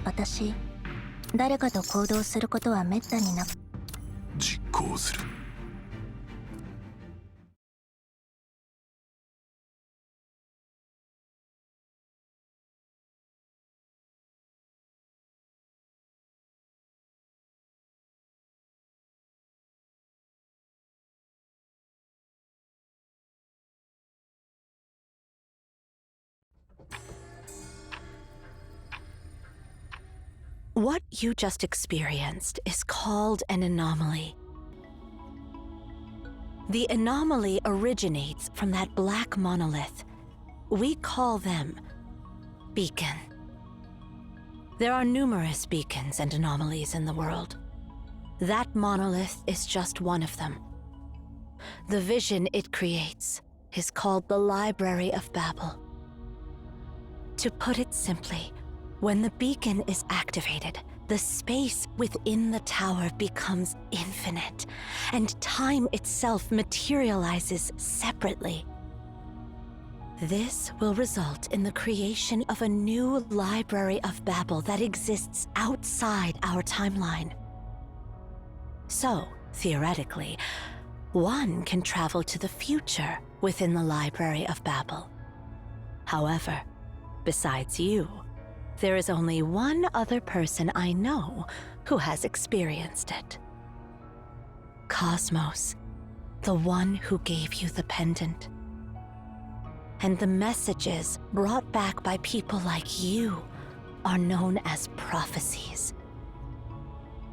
私、誰かと行動することは滅多になく。実行する。What you just experienced is called an anomaly. The anomaly originates from that black monolith. We call them beacon. There are numerous beacons and anomalies in the world. That monolith is just one of them. The vision it creates is called the Library of Babel. To put it simply, when the beacon is activated, the space within the tower becomes infinite, and time itself materializes separately. This will result in the creation of a new Library of Babel that exists outside our timeline. So, theoretically, one can travel to the future within the Library of Babel. However, besides you, there is only one other person I know who has experienced it. Cosmos, the one who gave you the pendant. And the messages brought back by people like you are known as prophecies.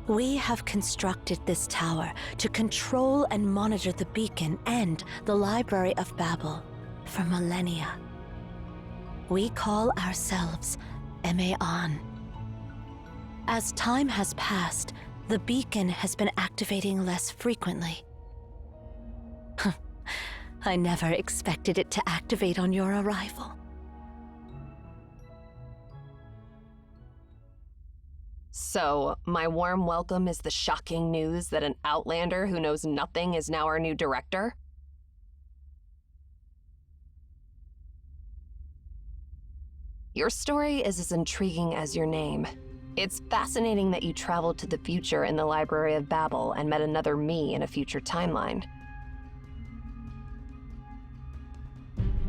We have constructed this tower to control and monitor the beacon and the Library of Babel for millennia. We call ourselves Maon. As time has passed, the beacon has been activating less frequently. I never expected it to activate on your arrival. So, my warm welcome is the shocking news that an outlander who knows nothing is now our new director? Your story is as intriguing as your name. It's fascinating that you traveled to the future in the Library of Babel and met another me in a future timeline.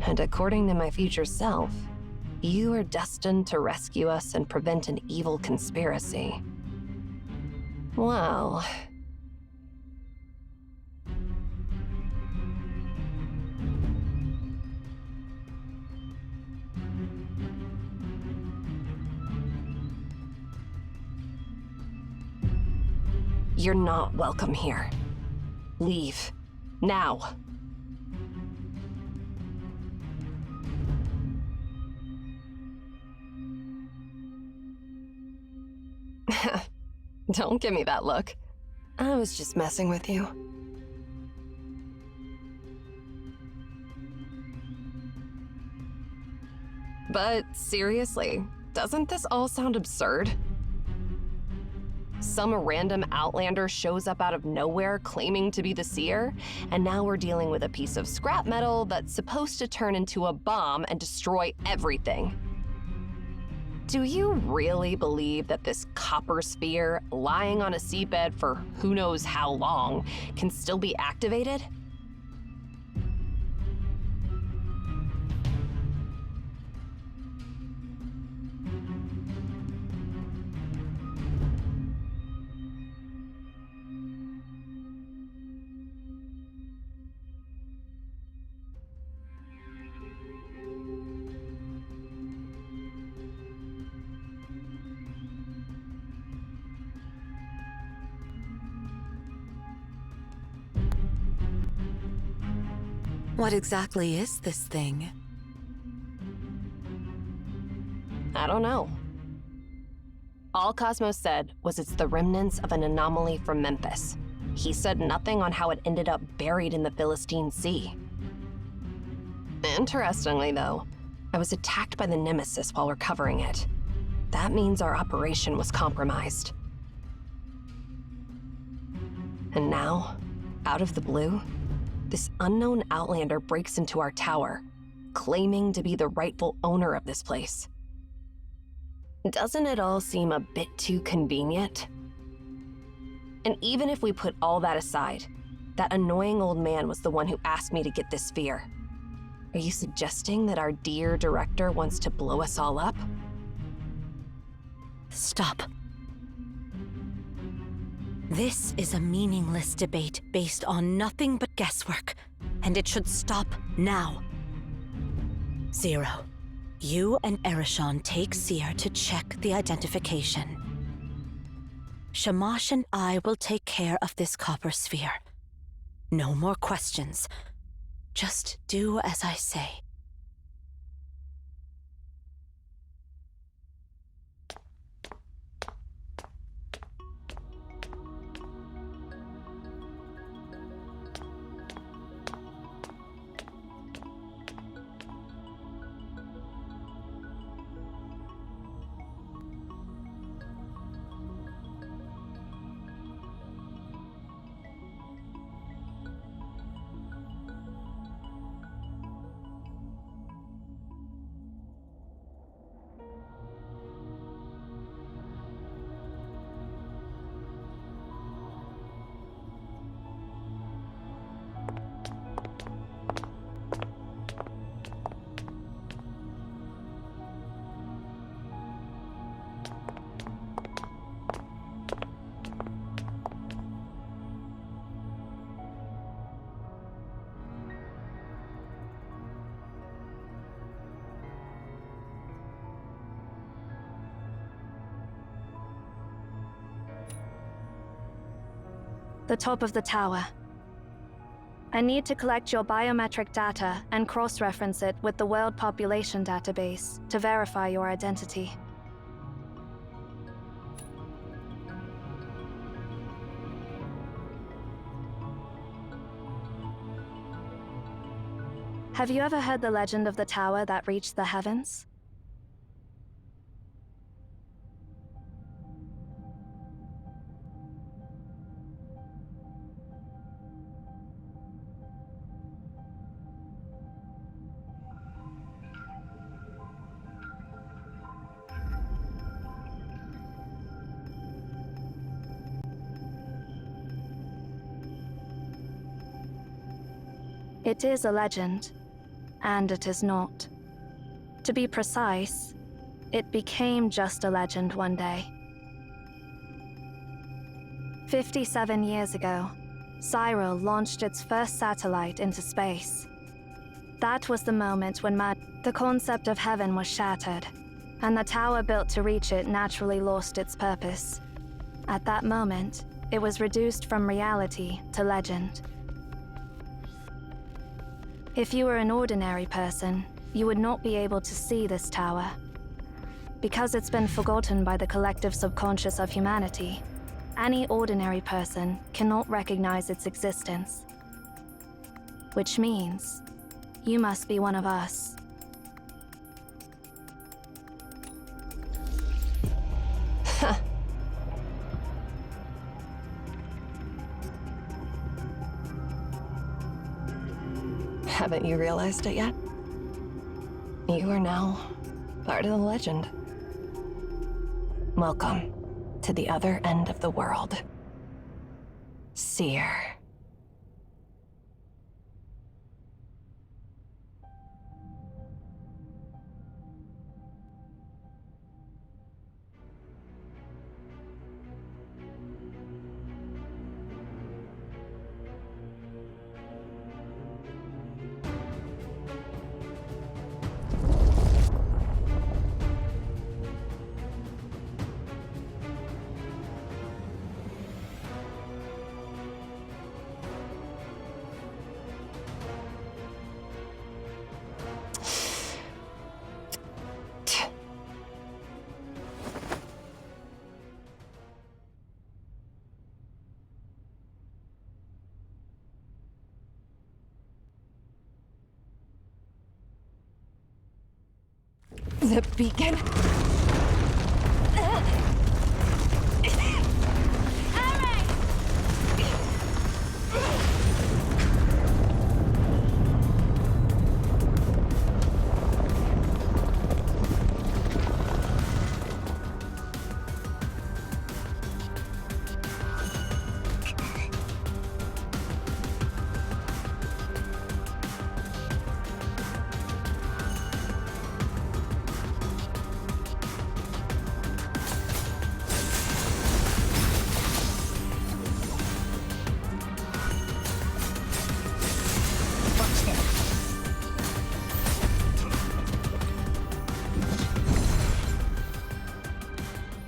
And according to my future self, you are destined to rescue us and prevent an evil conspiracy. Well... You're not welcome here. Leave. Now. Don't give me that look. I was just messing with you. But seriously, doesn't this all sound absurd? Some random outlander shows up out of nowhere claiming to be the seer, and now we're dealing with a piece of scrap metal that's supposed to turn into a bomb and destroy everything. Do you really believe that this copper sphere, lying on a seabed for who knows how long, can still be activated? What exactly is this thing? I don't know. All Cosmos said was it's the remnants of an anomaly from Memphis. He said nothing on how it ended up buried in the Philistine Sea. Interestingly, though, I was attacked by the Nemesis while recovering it. That means our operation was compromised. And now, out of the blue, this unknown outlander breaks into our tower, claiming to be the rightful owner of this place. Doesn't it all seem a bit too convenient? And even if we put all that aside, that annoying old man was the one who asked me to get this sphere. Are you suggesting that our dear director wants to blow us all up? Stop. This is a meaningless debate based on nothing but guesswork, and it should stop now. Zero. You and Erishon take Seer to check the identification. Shamash and I will take care of this copper sphere. No more questions. Just do as I say. The top of the tower. I need to collect your biometric data and cross-reference it with the World Population Database to verify your identity. Have you ever heard the legend of the tower that reached the heavens? It is a legend, and it is not. To be precise, it became just a legend one day. 57 years ago, Cyril launched its first satellite into space. That was the moment when the concept of heaven was shattered, and the tower built to reach it naturally lost its purpose. At that moment, it was reduced from reality to legend. If you were an ordinary person, you would not be able to see this tower. Because it's been forgotten by the collective subconscious of humanity, any ordinary person cannot recognize its existence. Which means, you must be one of us. Haven't you realized it yet? You are now part of the legend. Welcome to the other end of the world. Seer. The beacon?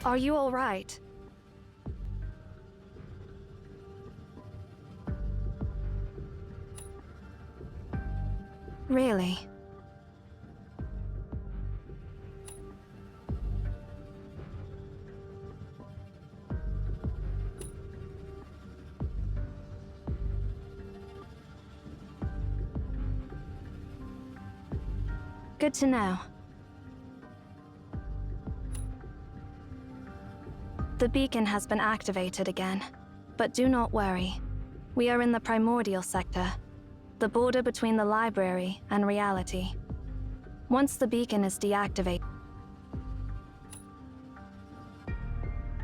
Are you all right? Really? Good to know. The beacon has been activated again, but do not worry. We are in the primordial sector, the border between the library and reality. Once the beacon is deactivated...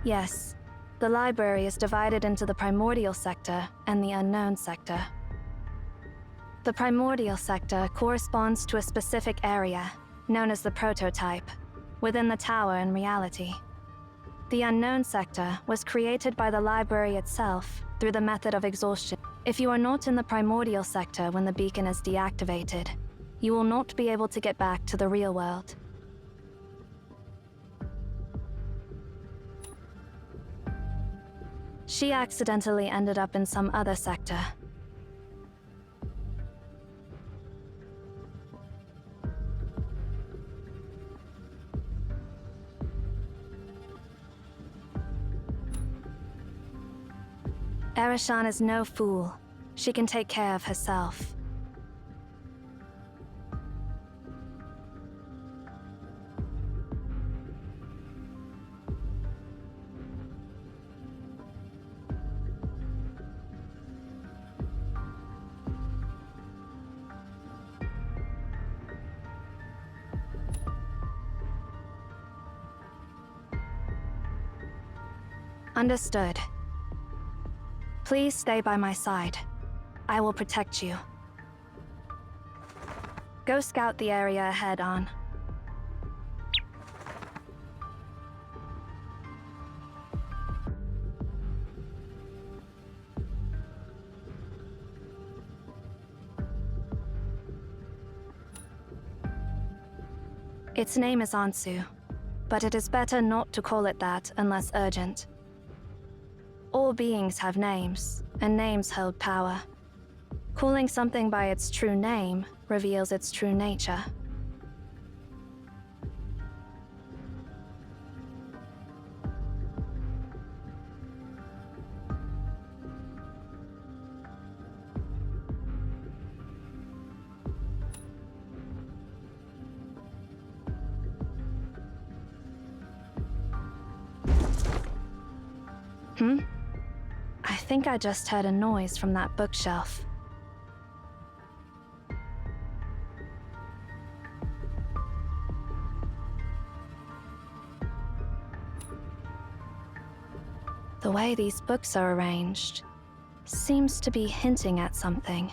Yes, the library is divided into the primordial sector and the unknown sector. The primordial sector corresponds to a specific area, known as the prototype, within the tower in reality. The unknown sector was created by the library itself through the method of exhaustion. If you are not in the primordial sector when the beacon is deactivated, you will not be able to get back to the real world. She accidentally ended up in some other sector. Arishan is no fool. She can take care of herself. Understood. Please stay by my side. I will protect you. Go scout the area ahead on. Its name is Ansu, but it is better not to call it that unless urgent. All beings have names, and names hold power. Calling something by its true name reveals its true nature. I think I just heard a noise from that bookshelf. The way these books are arranged seems to be hinting at something.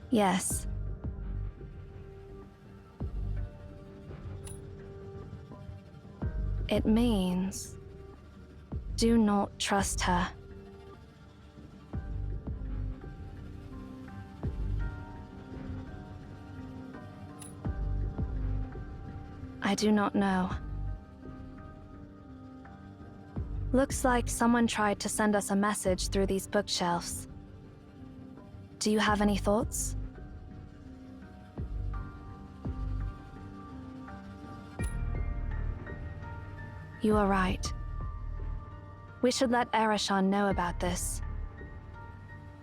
Yes. It means, do not trust her. I do not know. Looks like someone tried to send us a message through these bookshelves. Do you have any thoughts? You are right. We should let Arishan know about this.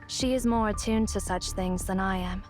She is more attuned to such things than I am.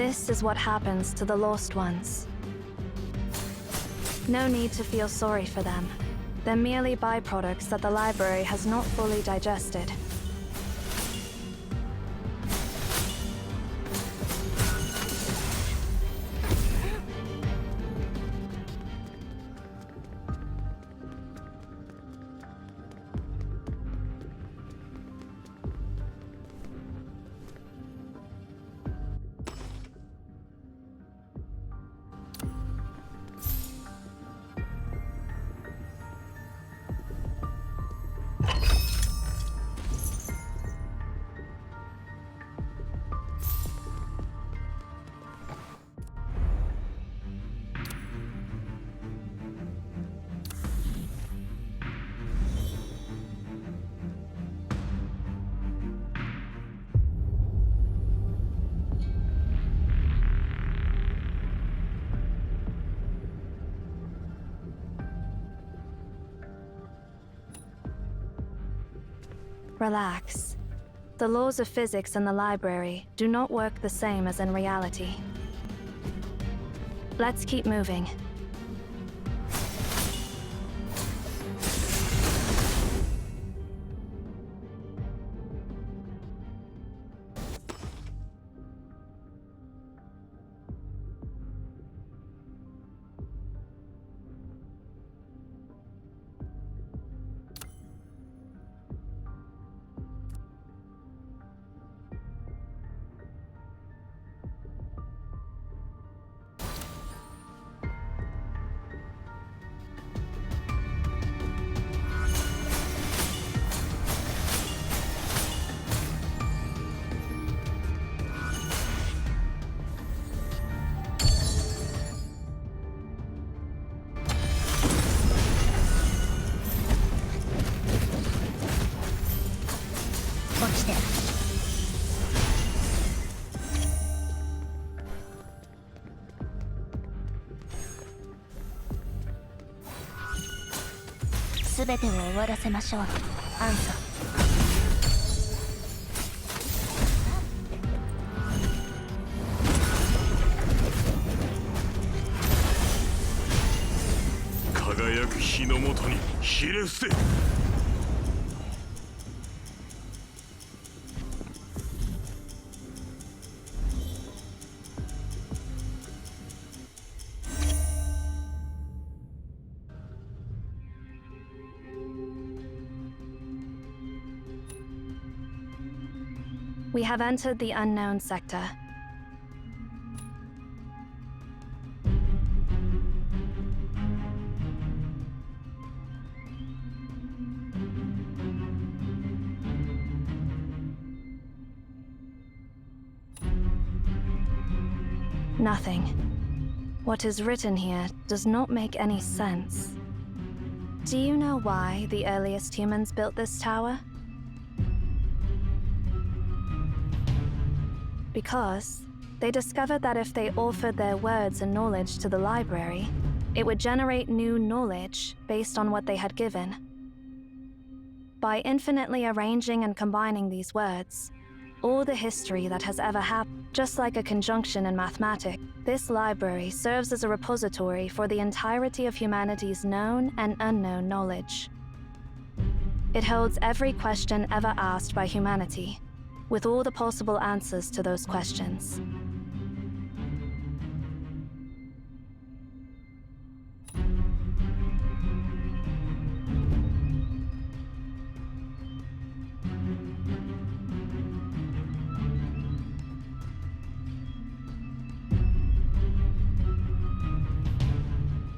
This is what happens to the lost ones. No need to feel sorry for them. They're merely byproducts that the library has not fully digested. Relax. The laws of physics in the library do not work the same as in reality. Let's keep moving.全てを終わらせましょう。アンサー。輝く日のもとにひれ伏せ。We have entered the unknown sector. Nothing. What is written here does not make any sense. Do you know why the earliest humans built this tower? Because they discovered that if they offered their words and knowledge to the library, it would generate new knowledge based on what they had given. By infinitely arranging and combining these words, all the history that has ever happened, just like a conjunction in mathematics, this library serves as a repository for the entirety of humanity's known and unknown knowledge. It holds every question ever asked by humanity, with all the possible answers to those questions.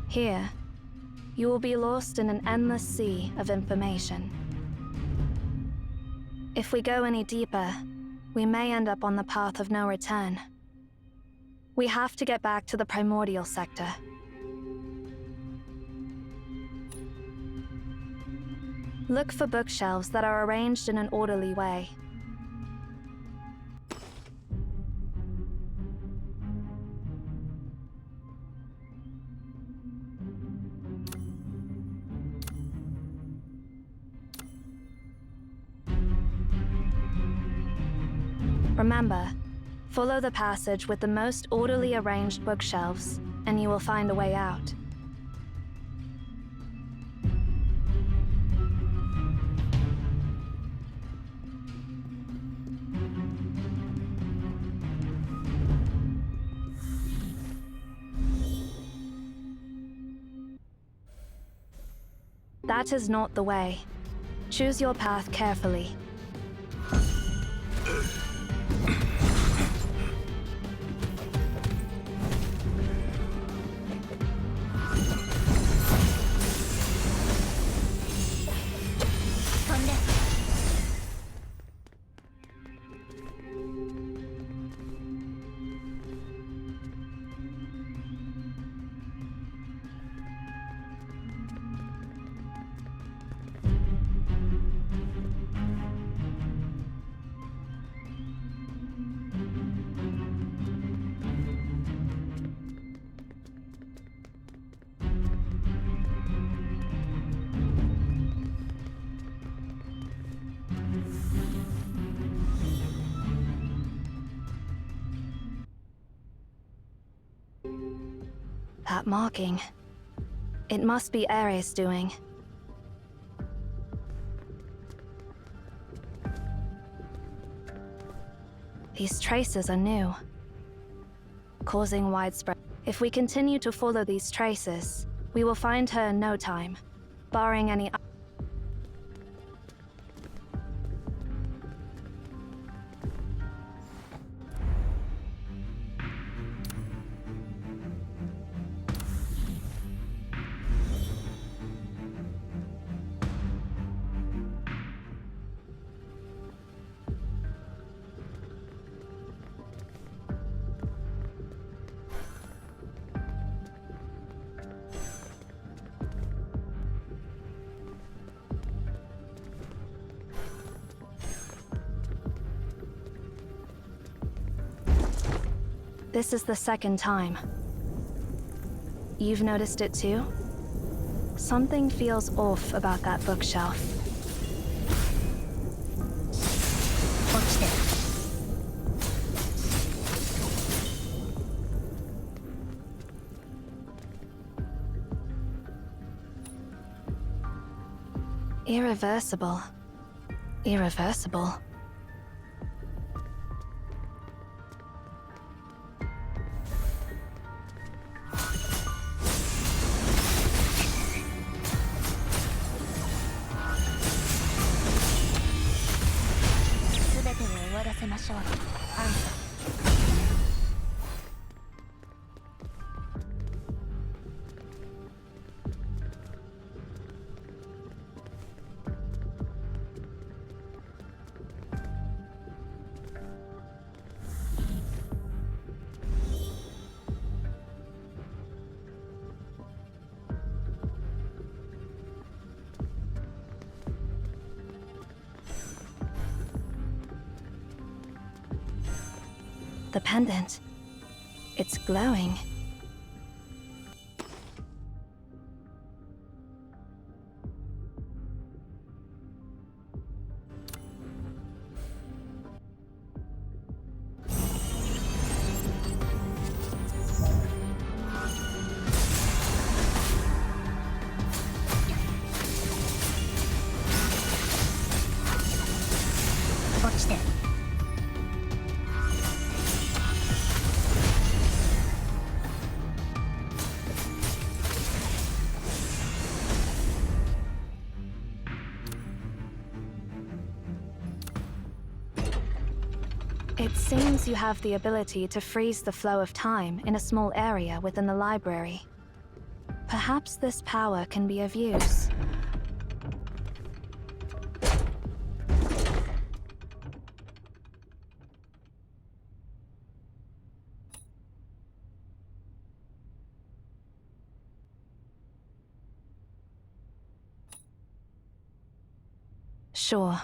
Here, you will be lost in an endless sea of information. If we go any deeper, we may end up on the path of no return. We have to get back to the primordial sector. Look for bookshelves that are arranged in an orderly way. Remember, Follow the passage with the most orderly arranged bookshelves, and you will find a way out. That is not the way. Choose your path carefully. That marking. It must be Eerie's doing. These traces are new, causing widespread. If we continue to follow these traces, we will find her in no time, barring any. This is the second time. You've noticed it too? Something feels off about that bookshelf. Irreversible. Irreversible. The pendant. It's glowing. It seems you have the ability to freeze the flow of time in a small area within the library. Perhaps this power can be of use. Sure.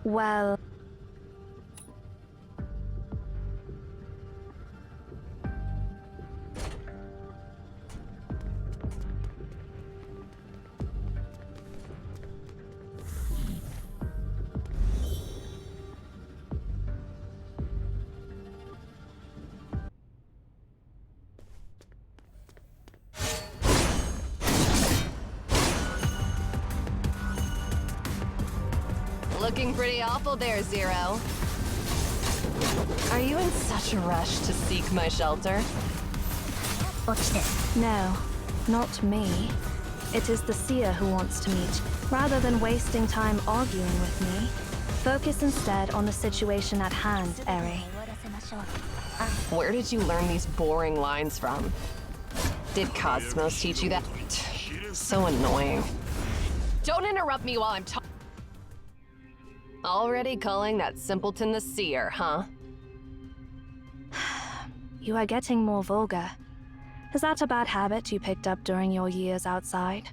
Well... Looking pretty awful there, Zero. Are you in such a rush to seek my shelter? 落ちて No, not me. It is the seer who wants to meet. Rather than wasting time arguing with me, focus instead on the situation at hand, 全てを Eri. 終わらせましょう。アンサ Where did you learn these boring lines from? Did Cosmos teach you that? So annoying. Don't interrupt me while I'm talking. Already calling that simpleton the seer, huh? You are getting more vulgar. Is that a bad habit you picked up during your years outside?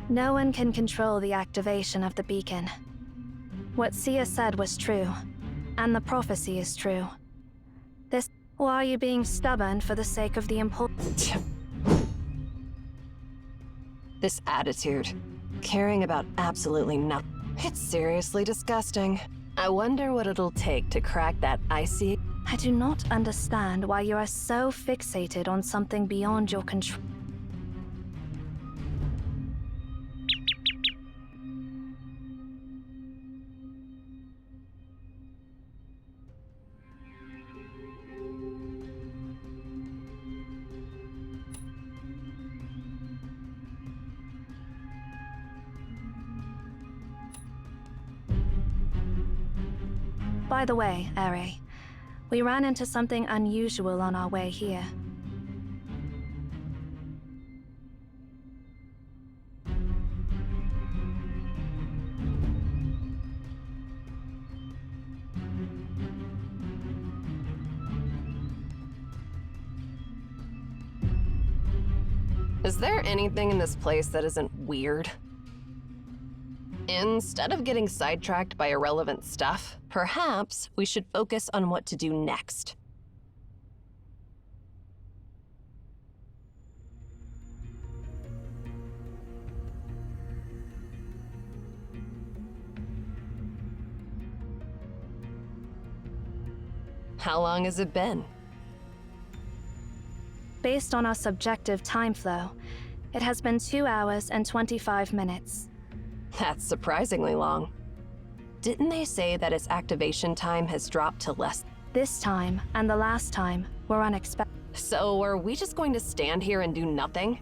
No one can control the activation of the beacon. What Sia said was true, and the prophecy is true. Or are you being stubborn for the sake of the This attitude, caring about absolutely nothing. It's seriously disgusting. I wonder what it'll take to crack that icy. I do not understand why you are so fixated on something beyond your control. By the way, Eri, we ran into something unusual on our way here. Is there anything in this place that isn't weird? Instead of getting sidetracked by irrelevant stuff, perhaps we should focus on what to do next. How long has it been? Based on our subjective time flow, it has been 2 hours and 25 minutes. That's surprisingly long. Didn't they say that its activation time has dropped to less? This time and the last time were unexpected. So are we just going to stand here and do nothing?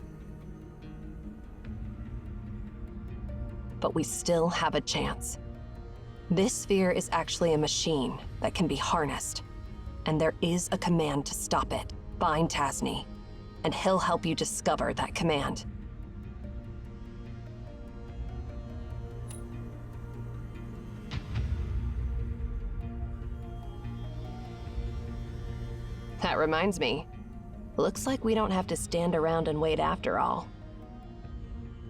But we still have a chance. This sphere is actually a machine that can be harnessed, and there is a command to stop it. Find Tasni, and he'll help you discover that command. That reminds me. Looks like we don't have to stand around and wait after all.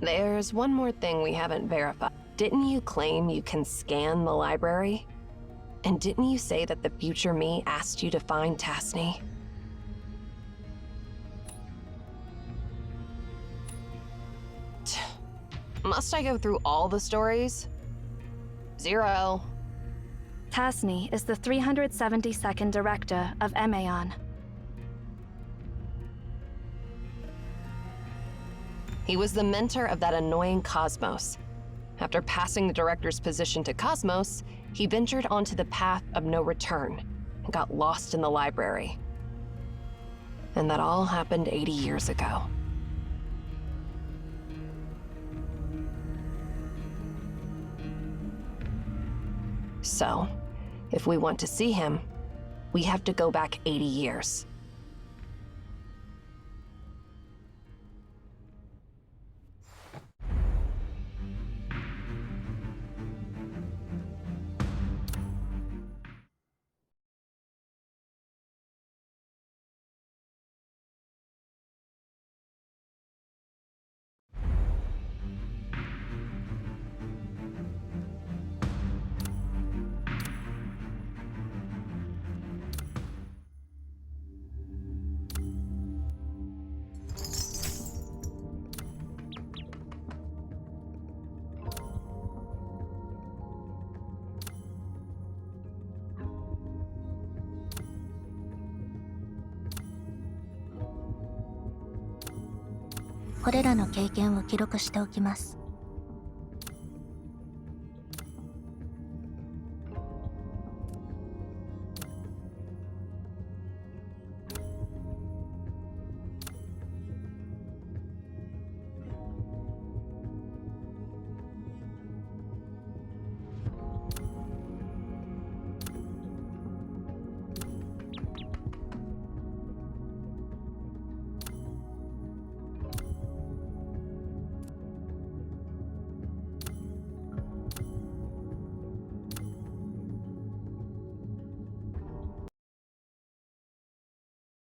There's one more thing we haven't verified. Didn't you claim you can scan the library? And didn't you say that the future me asked you to find Tasni? Must I go through all the stories? Zero. Tasni is the 372nd director of Emaon. He was the mentor of that annoying Cosmos. After passing the director's position to Cosmos, he ventured onto the path of no return and got lost in the library. And that all happened 80 years ago. So, if we want to see him, we have to go back 80 years.これらの経験を記録しておきます。